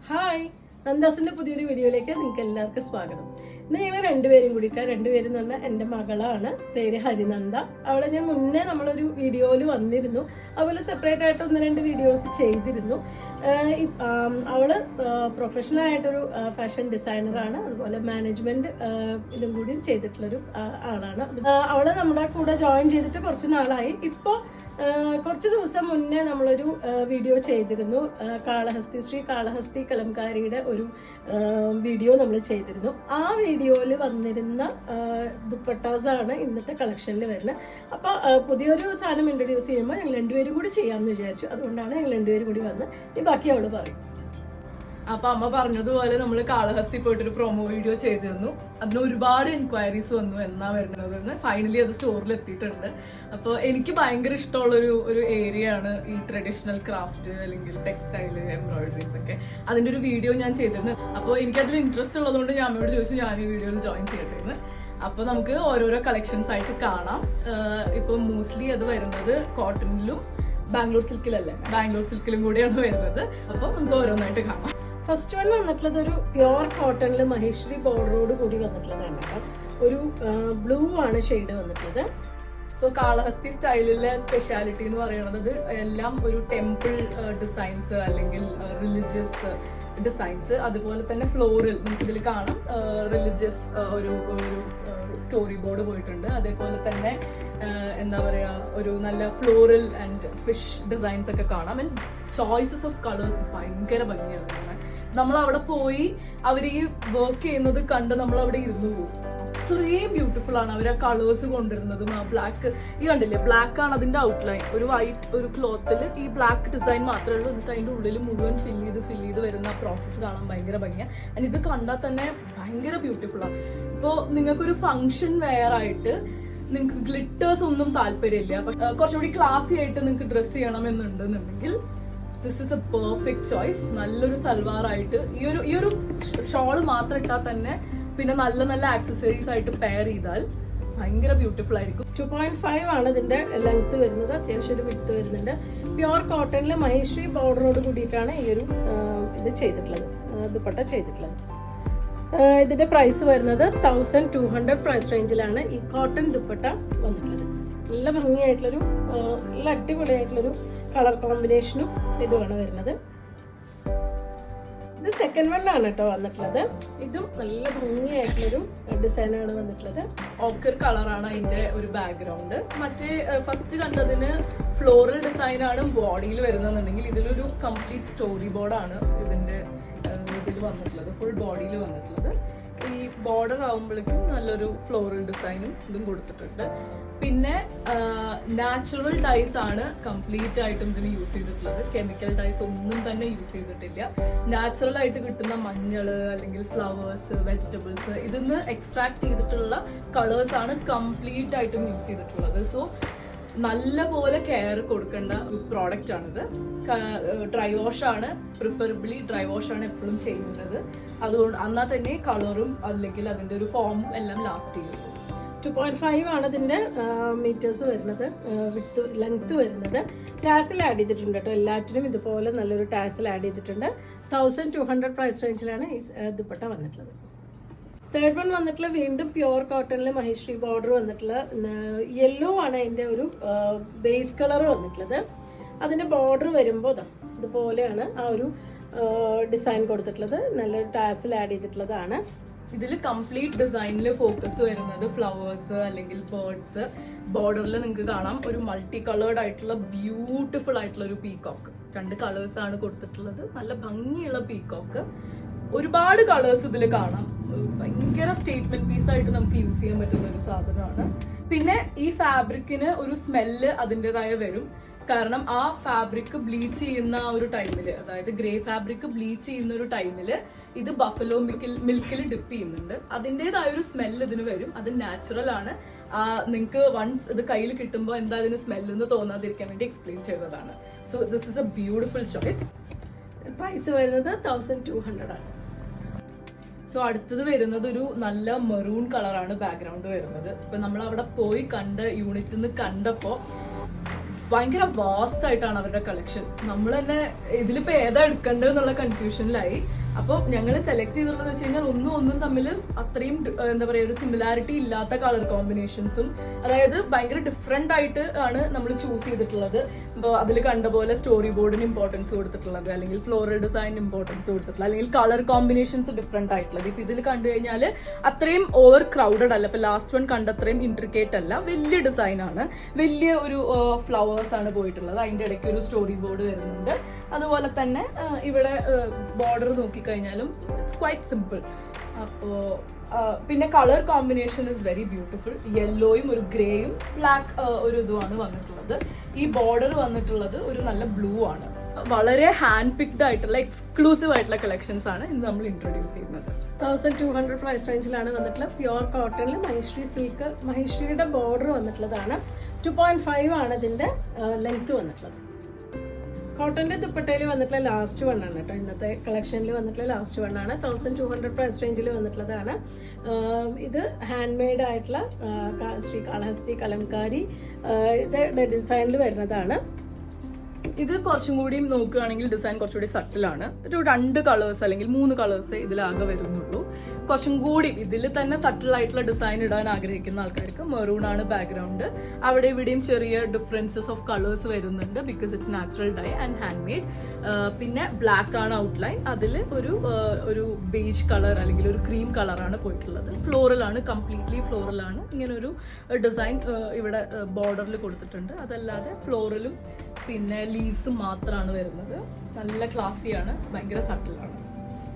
Hi, നന്ദാസിന്റെ പുതിയൊരു വീഡിയോയിലേക്ക് നിങ്ങൾക്ക് എല്ലാവർക്കും സ്വാഗതം. ഇന്ന് ഞങ്ങൾ രണ്ടുപേരും കൂടിയിട്ടാണ്. രണ്ടുപേരും എന്ന് പറഞ്ഞാൽ എൻ്റെ മകളാണ്, പേര് ഹരിനന്ദ. അവളെ ഞാൻ മുന്നേ നമ്മളൊരു വീഡിയോയിൽ വന്നിരുന്നു, അതുപോലെ സെപ്പറേറ്റ് ആയിട്ട് 1-2 വീഡിയോസ് ചെയ്തിരുന്നു. അവള് പ്രൊഫഷണൽ ആയിട്ടൊരു ഫാഷൻ ഡിസൈനറാണ്, അതുപോലെ മാനേജ്മെന്റ് ഇതും കൂടിയും ചെയ്തിട്ടുള്ളൊരു ആളാണ്. അവള് നമ്മുടെ കൂടെ ജോയിൻ ചെയ്തിട്ട് കുറച്ച് നാളായി. ഇപ്പോൾ കുറച്ച് ദിവസം മുന്നേ നമ്മളൊരു വീഡിയോ ചെയ്തിരുന്നു, ശ്രീ കാളഹസ്തി കലംകാരിയുടെ ഒരു വീഡിയോ നമ്മൾ ചെയ്തിരുന്നു. ആ വീഡിയോയിൽ വന്നിരുന്ന ദുപ്പട്ടാസാണ് ഇന്നത്തെ കളക്ഷനിൽ വരുന്നത്. അപ്പോൾ പുതിയൊരു സാധനം ഇൻട്രൊഡ്യൂസ് ചെയ്യുമ്പോൾ ഞങ്ങൾ രണ്ടുപേരും കൂടി ചെയ്യാമെന്ന് വിചാരിച്ചു. അതുകൊണ്ടാണ് ഞങ്ങൾ രണ്ടുപേരും കൂടി വന്ന് ഈ ബാക്കി അവള് പറയും. അപ്പൊ അമ്മ പറഞ്ഞതുപോലെ നമ്മൾ കാളഹസ്തി പോയിട്ടൊരു പ്രൊമോ വീഡിയോ ചെയ്തിരുന്നു. അതിന് ഒരുപാട് എൻക്വയറീസ് വന്നു, എന്നാ വരുന്നത്. ഫൈനലി അത് സ്റ്റോറിൽ എത്തിയിട്ടുണ്ട്. അപ്പോൾ എനിക്ക് ഭയങ്കര ഇഷ്ടമുള്ളൊരു ഏരിയ ആണ് ഈ ട്രഡീഷണൽ ക്രാഫ്റ്റ് അല്ലെങ്കിൽ ടെക്സ്റ്റൈല്, എംബ്രോയിഡറീസ് ഒക്കെ. അതിന്റെ ഒരു വീഡിയോ ഞാൻ ചെയ്തിരുന്നു. അപ്പോൾ എനിക്കതിൽ ഇൻട്രസ്റ്റ് ഉള്ളതുകൊണ്ട് ഞാൻ അമ്മയോട് ചോദിച്ചു ഞാൻ ഈ വീഡിയോയിൽ ജോയിൻ ചെയ്യട്ടെ എന്ന്. അപ്പോൾ നമുക്ക് ഓരോരോ കളക്ഷൻസ് ആയിട്ട് കാണാം. ഇപ്പൊ മോസ്റ്റ്ലി അത് വരുന്നത് കോട്ടണിലും ബാംഗ്ലൂർ സിൽക്കിലും കൂടിയാണ് വരുന്നത്. അപ്പോൾ നമുക്ക് ഓരോന്നായിട്ട് കാണാം. ഫസ്റ്റ് വൺ വന്നിട്ടുള്ളത് ഒരു പ്യോർ കോട്ടണിൽ മഹേശ്വരി ബോർഡറോട് കൂടി വന്നിട്ടുള്ളതാണ് കേട്ടോ. ഒരു ബ്ലൂ ആണ് ഷെയ്ഡ് വന്നിട്ടുള്ളത്. ഇപ്പോൾ കാളഹസ്തി സ്റ്റൈലിലെ സ്പെഷ്യാലിറ്റി എന്ന് പറയുന്നത് എല്ലാം ഒരു ടെമ്പിൾ ഡിസൈൻസ് അല്ലെങ്കിൽ റിലീജിയസ് ഡിസൈൻസ്, അതുപോലെ തന്നെ ഫ്ലോറൽ നമുക്കിതിൽ കാണാം. റിലീജിയസ് ഒരു സ്റ്റോറി ബോർഡ് പോയിട്ടുണ്ട്. അതേപോലെ തന്നെ എന്താ പറയുക, ഒരു നല്ല ഫ്ലോറൽ ആൻഡ് ഫിഷ് ഡിസൈൻസ് ഒക്കെ കാണാം. ആൻഡ് ചോയ്സസ് ഓഫ് കളേഴ്സ് ഭയങ്കര ഭംഗിയാണ്. നമ്മൾ അവിടെ പോയി അവർ ഈ വർക്ക് ചെയ്യുന്നത് കണ്ട് നമ്മൾ അവിടെ ഇരുന്നു പോകും. അത്രയും ബ്യൂട്ടിഫുൾ ആണ് അവർ ആ കളേഴ്സ് കൊണ്ടുവരുന്നതും. ആ ബ്ലാക്ക്, ഈ കണ്ടില്ലേ, ബ്ലാക്ക് ആണ് അതിന്റെ ഔട്ട്ലൈൻ. ഒരു വൈറ്റ് ഒരു ക്ലോത്തിൽ ഈ ബ്ലാക്ക് ഡിസൈൻ മാത്രമേ ഉള്ളൂ. എന്നിട്ട് അതിന്റെ ഉള്ളിൽ മുഴുവൻ ഫില്ല് ചെയ്ത് വരുന്ന ആ പ്രോസസ്സ് കാണാൻ ഭയങ്കര ഭംഗിയാണ്. ആൻഡ് ഇത് കണ്ടാൽ തന്നെ ഭയങ്കര ബ്യൂട്ടിഫുൾ ആണ്. ഇപ്പോൾ നിങ്ങൾക്കൊരു ഫംഗ്ഷൻ വെയർ ആയിട്ട് നിങ്ങൾക്ക് ഗ്ലിറ്റേഴ്സ് ഒന്നും താല്പര്യമില്ല, പക്ഷെ കുറച്ചുകൂടി ക്ലാസി ആയിട്ട് നിങ്ങൾക്ക് ഡ്രസ് ചെയ്യണമെന്നുണ്ടെന്നുണ്ടെങ്കിൽ this is a perfect choice. നല്ലൊരു സൽവാർ ആയിട്ട് ഈ ഒരു ഷോള് മാത്രം ഇട്ടാൽ തന്നെ പിന്നെ നല്ല നല്ല ആക്സസറീസ് ആയിട്ട് പെയർ ചെയ്താൽ ഭയങ്കര ബ്യൂട്ടിഫുൾ ആയിരിക്കും. 2.5 ആണ് ഇതിന്റെ ലെങ്ത് വരുന്നത്. അത്യാവശ്യം ഒരു വിഡ്ത്ത് വരുന്നുണ്ട്. പ്യോർ കോട്ടണിൽ മഹേശ്വരി ബോർഡറോട് കൂടിയിട്ടാണ് ഈ ഒരു ഇത് ചെയ്തിട്ടുള്ളത്, ദുപ്പട്ട ചെയ്തിട്ടുള്ളത്. ഇതിന്റെ പ്രൈസ് വരുന്നത് 1200 പ്രൈസ് റേഞ്ചിലാണ് ഈ കോട്ടൺ ദുപ്പട്ട വന്നിട്ടുള്ളത്. നല്ല ഭംഗിയായിട്ടുള്ളൊരു നല്ല അടിപൊളിയായിട്ടുള്ളൊരു കളർ കോമ്പിനേഷനും ഇതുമാണ് വരുന്നത്. ഇത് സെക്കൻഡ് വണ്ണാണ് കേട്ടോ വന്നിട്ടുള്ളത്. ഇതും നല്ല ഭംഗിയായിട്ടുള്ളൊരു ഡിസൈനാണ് വന്നിട്ടുള്ളത്. ഓക്കർ കളറാണ് അതിന്റെ ഒരു ബാക്ക്ഗ്രൗണ്ട്. മറ്റേ ഫസ്റ്റ് കണ്ടതിന് ഫ്ലോറൽ ഡിസൈനാണ് ബോഡിയിൽ വരുന്നതെന്നുണ്ടെങ്കിൽ ഇതിലൊരു കംപ്ലീറ്റ് സ്റ്റോറി ബോർഡാണ് ഇതിൽ വന്നിട്ടുള്ളത്, ഫുൾ ബോഡിയിൽ വന്നിട്ടുള്ളത്. ഈ ബോർഡർ ആവുമ്പോഴേക്കും നല്ലൊരു ഫ്ലോറൽ ഡിസൈനും ഇതും കൊടുത്തിട്ടുണ്ട്. പിന്നെ നാച്ചുറൽ ഡൈസ് ആണ് കംപ്ലീറ്റ് ആയിട്ടും ഇതിന് യൂസ് ചെയ്തിട്ടുള്ളത്. കെമിക്കൽ ഡൈസ് ഒന്നും തന്നെ യൂസ് ചെയ്തിട്ടില്ല. നാച്ചുറൽ ആയിട്ട് കിട്ടുന്ന മഞ്ഞൾ അല്ലെങ്കിൽ ഫ്ലവേഴ്സ്, വെജിറ്റബിൾസ് ഇതിന്ന് എക്സ്ട്രാക്ട് ചെയ്തിട്ടുള്ള കളേഴ്സ് ആണ് കംപ്ലീറ്റ് ആയിട്ടും യൂസ് ചെയ്തിട്ടുള്ളത്. സോ നല്ല പോലെ കെയർ കൊടുക്കേണ്ട ഒരു പ്രോഡക്റ്റ് ആണിത്. ഡ്രൈ വാഷ് ആണ്, പ്രിഫറബിളി ഡ്രൈ വാഷ് ആണ് എപ്പോഴും ചെയ്യുന്നത്. അതുകൊണ്ട് എന്നാൽ തന്നെ കളറും അല്ലെങ്കിൽ അതിന്റെ ഒരു ഫോമും എല്ലാം ലാസ്റ്റ് ചെയ്യും. 2.5 ആണ് ഇതിന്റെ മീറ്റേഴ്സ് വരുന്നത്, വിഡ്ത്ത് ലെങ്ത് വരുന്നത്. ടാസിൽ ആഡ് ചെയ്തിട്ടുണ്ട് കേട്ടോ. എല്ലാറ്റിനും ഇതുപോലെ നല്ലൊരു ടാസിൽ ആഡ് ചെയ്തിട്ടുണ്ട്. 1200 പ്രൈസ് റേഞ്ചിലാണ് ഈ ദുപ്പട്ട വന്നിട്ടുള്ളത്. തേർഡ് വൺ വന്നിട്ടുള്ള വീണ്ടും പ്യോർ കോട്ടണിൽ മഹേശ്വരി ബോർഡർ വന്നിട്ടുള്ള യെല്ലോ ആണ് അതിന്റെ ഒരു ബേസ് കളർ വന്നിട്ടുള്ളത്. അതിന്റെ ബോർഡർ വരുമ്പോൾ ഇതുപോലെയാണ് ആ ഒരു ഡിസൈൻ കൊടുത്തിട്ടുള്ളത്. നല്ലൊരു ടാസിൽ ആഡ് ചെയ്തിട്ടുള്ളതാണ്. ഇതിൽ കംപ്ലീറ്റ് ഡിസൈനിൽ ഫോക്കസ് വരുന്നത് ഫ്ലവേഴ്സ് അല്ലെങ്കിൽ ബേർഡ്സ്. ബോർഡറിൽ നിങ്ങൾക്ക് കാണാം ഒരു മൾട്ടി കളേർഡ് ആയിട്ടുള്ള ബ്യൂട്ടിഫുൾ ആയിട്ടുള്ള ഒരു പീകോക്ക്. 2 കളേഴ്സ് ആണ് കൊടുത്തിട്ടുള്ളത്. നല്ല ഭംഗിയുള്ള പീകോക്ക്. ഒരുപാട് കളേഴ്സ് ഇതിൽ കാണാം. ഭയങ്കര സ്റ്റേറ്റ്മെന്റ് പീസ് ആയിട്ട് നമുക്ക് യൂസ് ചെയ്യാൻ പറ്റുന്ന ഒരു സാധനമാണ്. പിന്നെ ഈ ഫാബ്രിക്കിന് ഒരു സ്മെല്ല് അതിൻ്റെതായ വരും. കാരണം ആ ഫാബ്രിക് ബ്ലീച്ച് ചെയ്യുന്ന ആ ഒരു ടൈമില്, അതായത് ഗ്രേ ഫാബ്രിക് ബ്ലീച്ച് ചെയ്യുന്ന ഒരു ടൈമില് ഇത് ബഫലോ മിൽക്കിൽ ഡിപ്പ് ചെയ്യുന്നുണ്ട്. അതിൻ്റെതായ ഒരു സ്മെല്ല് ഇതിന് വരും. അത് നാച്ചുറൽ ആണ്. നിങ്ങൾക്ക് വൺസ് ഇത് കയ്യിൽ കിട്ടുമ്പോൾ എന്താ ഇതിന് സ്മെല്ല് എന്ന് തോന്നാതിരിക്കാൻ വേണ്ടി എക്സ്പ്ലെയിൻ ചെയ്തതാണ്. So this is a beautiful choice. Price വരുന്നത് 1200 ആണ്. സോ അടുത്തത് വരുന്നത് ഒരു നല്ല മെറൂൺ കളറാണ് ബാക്ക്ഗ്രൗണ്ട് വരുന്നത്. ഇപ്പൊ നമ്മൾ അവിടെ പോയി കണ്ട യൂണിറ്റിൽ നിന്ന് കണ്ടപ്പോ ഭയങ്കര വാസ്റ്റ് ആയിട്ടാണ് അവരുടെ കളക്ഷൻ. നമ്മൾ തന്നെ ഇതിലിപ്പോ ഏതാ എടുക്കേണ്ടത് എന്നുള്ള കൺഫ്യൂഷനിലായി. അപ്പോൾ ഞങ്ങൾ സെലക്ട് ചെയ്തിട്ടുള്ളത് വെച്ച് കഴിഞ്ഞാൽ ഒന്നും തമ്മിൽ അത്രയും എന്താ പറയുക ഒരു സിമിലാരിറ്റി ഇല്ലാത്ത കളർ കോമ്പിനേഷൻസും, അതായത് ഭയങ്കര ഡിഫറെന്റ് ആയിട്ട് ആണ് നമ്മൾ ചൂസ് ചെയ്തിട്ടുള്ളത്. ഇപ്പോൾ അതിൽ കണ്ട പോലെ സ്റ്റോറി ബോർഡിന് ഇമ്പോർട്ടൻസ് കൊടുത്തിട്ടുള്ളത്, അല്ലെങ്കിൽ ഫ്ലോറൽ ഡിസൈൻ ഇമ്പോർട്ടൻസ് കൊടുത്തിട്ടുള്ളത്, അല്ലെങ്കിൽ കളർ കോമ്പിനേഷൻസ് ഡിഫറെന്റ് ആയിട്ടുള്ളത്. ഇപ്പൊ ഇതിൽ കണ്ടു കഴിഞ്ഞാൽ അത്രയും ഓവർ ക്രൗഡഡ് അല്ല. ഇപ്പൊ ലാസ്റ്റ് വൺ കണ്ട അത്രയും ഇൻട്രിക്കേറ്റ് അല്ല, വലിയ ഡിസൈൻ ആണ്, വലിയ ഒരു ഫ്ലവേഴ്സ് ആണ് പോയിട്ടുള്ളത്. അതിന്റെ ഇടയ്ക്ക് ഒരു സ്റ്റോറി ബോർഡ് വരുന്നുണ്ട്. അതുപോലെ തന്നെ ഇവിടെ ബോർഡർ നോക്കിക്കഴിഞ്ഞാലും ഇറ്റ്സ് ക്വൈറ്റ് സിമ്പിൾ. അപ്പോൾ പിന്നെ colour combination is very beautiful. യെല്ലോയും ഒരു ഗ്രേയും ബ്ലാക്ക് ഒരു ഇതുമാണ് വന്നിട്ടുള്ളത്. ഈ ബോർഡർ വന്നിട്ടുള്ളത് ഒരു നല്ല ബ്ലൂ ആണ്. വളരെ ഹാൻഡ് പിക്ഡ് ആയിട്ടുള്ള എക്സ്ക്ലൂസീവ് ആയിട്ടുള്ള കളക്ഷൻസ് ആണ് ഇന്ന് നമ്മൾ ഇൻട്രൊഡ്യൂസ് ചെയ്യുന്നത്. 1200 പ്രൈസ് റേഞ്ചിലാണ് വന്നിട്ടുള്ളത്. പ്യുവർ കോട്ടണിൽ മഹേശ്വരി സിൽക്ക്, മഹേശ്വരിയുടെ ബോർഡർ വന്നിട്ടുള്ളതാണ്. 2.5 ആണ് ഇതിന്റെ ലെങ്ത് വന്നിട്ടുള്ളത്. കോട്ടന്റെ ദുപ്പട്ടയിൽ വന്നിട്ടുള്ള ലാസ്റ്റ് വണ്ണാണ് കേട്ടോ. ഇന്നത്തെ കളക്ഷനിൽ വന്നിട്ടുള്ള ലാസ്റ്റ് വണ്ണാണ്. 1200 പ്രൈസ് റേഞ്ചിൽ വന്നിട്ടുള്ളതാണ്. ഇത് ഹാൻഡ് മെയ്ഡ് ആയിട്ടുള്ള ശ്രീ കാളഹസ്തി കലംകാരി ഇത് ഡിസൈനിൽ വരുന്നതാണ്. ഇത് കുറച്ചും കൂടി നോക്കുകയാണെങ്കിൽ ഡിസൈൻ കുറച്ചുകൂടി സട്ടിലാണ്. ഒരു 2 കളേഴ്സ് അല്ലെങ്കിൽ 3 കളേഴ്സേ ഇതിലാകെ വരുന്നുള്ളൂ. കുറച്ചും കൂടി ഇതിൽ തന്നെ സട്ടിൽ ആയിട്ടുള്ള ഡിസൈൻ ഇടാൻ ആഗ്രഹിക്കുന്ന ആൾക്കാർക്ക് മെറൂൺ ആണ് ബാക്ക്ഗ്രൗണ്ട്. അവിടെ ഇവിടെയും ചെറിയ ഡിഫറൻസസ് ഓഫ് കളേഴ്സ് വരുന്നുണ്ട്, because it's natural dye and handmade. പിന്നെ ബ്ലാക്ക് ആണ് ഔട്ട്ലൈൻ. അതിൽ ഒരു ബേജ് കളർ അല്ലെങ്കിൽ ഒരു ക്രീം കളറാണ് പോയിട്ടുള്ളത്. ഫ്ലോറലാണ്, കംപ്ലീറ്റ്ലി ഫ്ലോറലാണ്. ഇങ്ങനെ ഒരു ഡിസൈൻ ഇവിടെ ബോർഡറിൽ കൊടുത്തിട്ടുണ്ട്. അതല്ലാതെ ഫ്ലോറലും പിന്നെ ലീവ്സ് മാത്രമാണ് വരുന്നത്. നല്ല ക്ലാസിയാണ്, ഭയങ്കര സട്ടിലാണ്.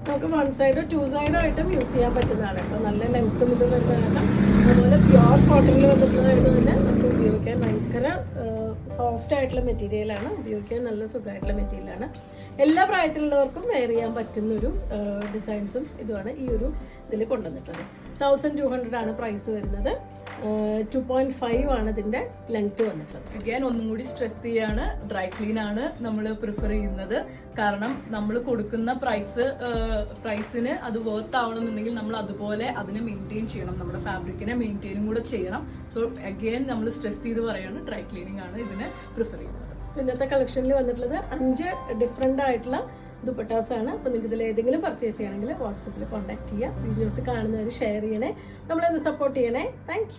നമുക്ക് 1 സൈഡോ 2 സൈഡോ ആയിട്ടും യൂസ് ചെയ്യാൻ പറ്റുന്നതാണ് കേട്ടോ. നല്ല ലെങ്ത്തും ഇത് വരുന്നതാണ്. അതുപോലെ പ്യുവർ കോട്ടണിൽ വന്നിട്ടുള്ളതായത് തന്നെ നമുക്ക് ഉപയോഗിക്കാൻ ഭയങ്കര സോഫ്റ്റ് ആയിട്ടുള്ള മെറ്റീരിയലാണ്. ഉപയോഗിക്കാൻ നല്ല സുഖമായിട്ടുള്ള മെറ്റീരിയലാണ്. എല്ലാ പ്രായത്തിലുള്ളവർക്കും വെയർ ചെയ്യാൻ പറ്റുന്ന ഒരു ഡിസൈൻസും ഇതുമാണ് ഈ ഒരു ഇതിൽ കൊണ്ടുവന്നിട്ടുള്ളത്. 1200 ആണ് പ്രൈസ് വരുന്നത്. 2.5 ആണ് ഇതിന്റെ ലെങ്ത് വന്നിട്ടുള്ളത്. അഗൈൻ ഒന്നും കൂടി സ്ട്രെസ് ചെയ്യാണ്, ഡ്രൈ ക്ലീൻ ആണ് നമ്മൾ പ്രിഫർ ചെയ്യുന്നത്. കാരണം നമ്മൾ കൊടുക്കുന്ന പ്രൈസിന് അത് വർത്ത് ആവണമെന്നുണ്ടെങ്കിൽ നമ്മൾ അതുപോലെ അതിനെ മെയിൻറ്റെയിൻ ചെയ്യണം, നമ്മുടെ ഫാബ്രിക്കിനെ മെയിൻറ്റെയിനും കൂടെ ചെയ്യണം. സോ അഗൈൻ നമ്മൾ സ്ട്രെസ് ചെയ്ത് പറയാണ്, ഡ്രൈ ക്ലീനിങ് ആണ് ഇതിനെ പ്രിഫർ ചെയ്യുന്നത്. ഇന്നത്തെ കളക്ഷനിൽ വന്നിട്ടുള്ളത് 5 ഡിഫറെൻ്റ് ആയിട്ടുള്ള ദുപ്പട്ടാസ് ആണ്. അപ്പോൾ നിങ്ങൾക്ക് ഇതിൽ ഏതെങ്കിലും പർച്ചേസ് ചെയ്യണമെങ്കിൽ വാട്സപ്പിൽ കോൺടാക്ട് ചെയ്യുക. വീഡിയോസ് കാണുന്നവർ ഷെയർ ചെയ്യണേ, നമ്മളെന്ന് സപ്പോർട്ട് ചെയ്യണേ. താങ്ക്